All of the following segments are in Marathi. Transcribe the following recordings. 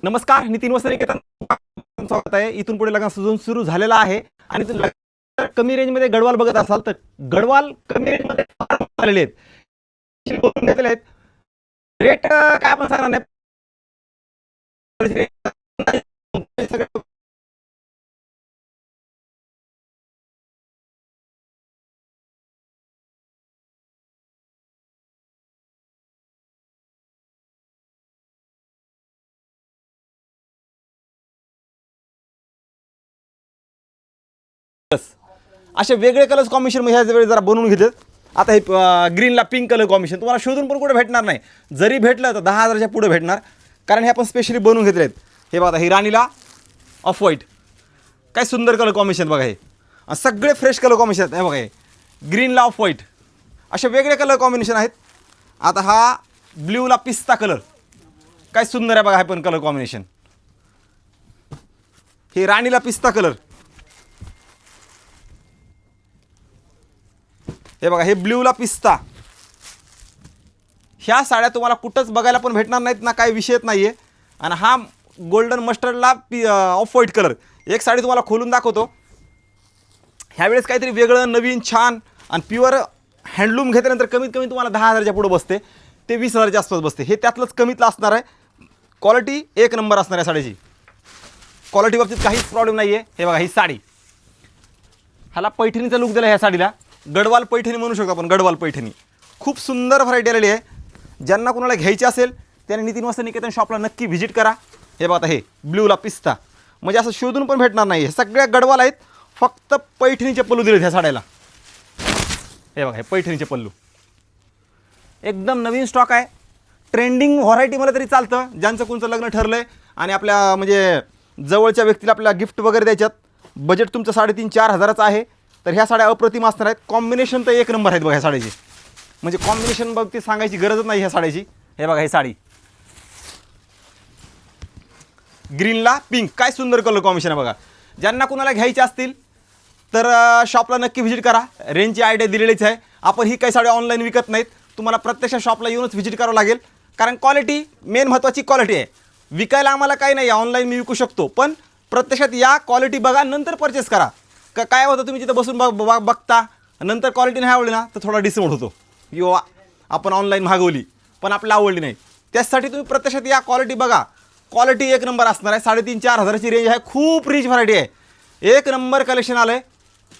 नमस्कार, नितीन वस्त्र निकेतन स्वागत आहे. इथून पुढे लग्न सीझन सुरू झालेला आहे आणि तुम्ही कमी रेंजमध्ये गडवाल बघत असाल तर गडवाल कमी रेंजमध्ये आलेले आहेत. करून घेतलेले आहेत. रेट काय आपण सांगणार नाही. असे वेगळे कलर्स कॉम्बिनेशन ह्या वेळी जरा बनवून घेतलेत. आता हे ग्रीनला पिंक कलर कॉम्बिनेशन तुम्हाला शोधून पण कुठे भेटणार नाही. जरी भेटलं तर 10,000च्या पुढे भेटणार, कारण हे आपण स्पेशली बनवून घेतलेत. हे बघा, ही राणीला ऑफ व्हाईट, काय सुंदर कलर कॉम्बिनेशन बघा. हे सगळे फ्रेश कलर कॉम्बिनेशन आहेत. हे बघा, हे ग्रीनला ऑफ व्हाईट, असे वेगळे कलर कॉम्बिनेशन आहेत. आता हा ब्ल्यूला पिस्ता कलर, काय सुंदर आहे बघा. हे पण कलर कॉम्बिनेशन, हे राणीला पिस्ता कलर. हे बघा, हे ब्ल्यूला पिस्ता. ह्या साड्या तुम्हाला कुठंच बघायला पण भेटणार नाहीत ना, काही विषयच नाही आहे. आणि हा गोल्डन मस्टर्डला ऑफ व्हाईट कलर. एक साडी तुम्हाला खोलून दाखवतो. ह्यावेळेस काहीतरी वेगळं, नवीन, छान आणि प्युअर हँडलूम घेतल्यानंतर कमीत कमी तुम्हाला 10,000च्या पुढं बसते ते 20,000च्या आसपास बसते. हे त्यातलंच कमीतलं असणार आहे. क्वालिटी एक नंबर असणार आहे साडीची. क्वालिटी बाबतीत काहीच प्रॉब्लेम नाही आहे. हे बघा, ही साडी, ह्याला पैठणीचा लुक दिला ह्या साडीला. गडवाल पैठणी म्हणू शकतो आपण, गडवाल पैठणी. खूप सुंदर व्हरायटी आलेली आहे. ज्यांना कोणाला घ्यायची असेल त्याने नितीन वस्त्र निकेतन शॉपला नक्की व्हिजिट करा. हे बघा, हे ब्ल्यूला पिस्ता, म्हणजे असं शोधून पण भेटणार नाही. हे सगळ्या गडवाल आहेत. फक्त पैठणीचे पल्लू दिलेत ह्या साड्याला. हे बघा, हे पैठणीचे पल्लू एकदम नवीन स्टॉक आहे. ट्रेंडिंग व्हरायटी मला तरी चालतं. ज्यांचं कोणचं लग्न ठरलं आहे आणि आपल्या म्हणजे जवळच्या व्यक्तीला आपल्याला गिफ्ट वगैरे द्यायच्यात, बजेट तुमचं 3,500-4 हजाराचं आहे, तर ह्या साड्या अप्रतिम असणार आहेत. कॉम्बिनेशन तर एक नंबर आहेत बघा ह्या साडीची. म्हणजे कॉम्बिनेशन बाबतीत सांगायची गरजच नाही ह्या साडीची. हे बघा, ही साडी ग्रीनला पिंक, काय सुंदर कलर कॉम्बिनेशन आहे बघा. ज्यांना कुणाला घ्यायचे असतील तर शॉपला नक्की व्हिजिट करा. रेंजची आयडिया दिलेलीच आहे. आपण ही काही साड्या ऑनलाईन विकत नाहीत. तुम्हाला प्रत्यक्ष शॉपला येऊनच व्हिजिट करावं लागेल, कारण क्वालिटी मेन महत्त्वाची क्वालिटी आहे. विकायला आम्हाला काही नाही, ऑनलाईन मी विकू शकतो, पण प्रत्यक्षात या, क्वालिटी बघा, नंतर परचेस करा. काय होतं, तुम्ही तिथं बसून बघता, नंतर क्वालिटी नाही आवडली ना तर थोडा डिसअपॉइंट होतो. किंवा आपण ऑनलाईन मागवली पण आपल्याला आवडली नाही. त्यासाठी तुम्ही प्रत्यक्षात या, क्वालिटी बघा. क्वालिटी एक नंबर असणार आहे. 3,500-4 हजाराची रेंज आहे. खूप रिच व्हरायटी आहे. एक नंबर कलेक्शन आलं आहे.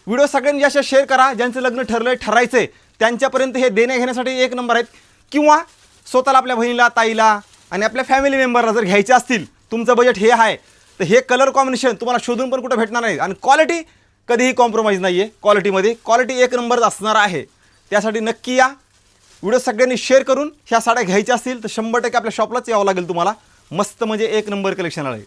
व्हिडिओ सगळ्यांनी जास्त शेअर करा. ज्यांचं लग्न ठरलं, ठरायचं आहे, त्यांच्यापर्यंत हे देण्या घेण्यासाठी एक नंबर आहेत. किंवा स्वतःला, आपल्या बहिणीला, ताईला आणि आपल्या फॅमिली मेंबरला जर घ्यायचे असतील, तुमचं बजेट हे आहे, तर हे कलर कॉम्बिनेशन तुम्हाला शोधून पण कुठं भेटणार नाही. आणि क्वालिटी कधीही कॉम्प्रोमाइज नाही आहे. क्वालिटीमध्ये क्वालिटी एक नंबर असणार आहे. त्यासाठी नक्की या. व्हिडिओ सगळ्यांनी शेअर करून ह्या साड्या घ्यायच्या असतील तर 100% आपल्या शॉपलाच यावं लागेल तुम्हाला. मस्त, म्हणजे एक नंबर कलेक्शन आहे.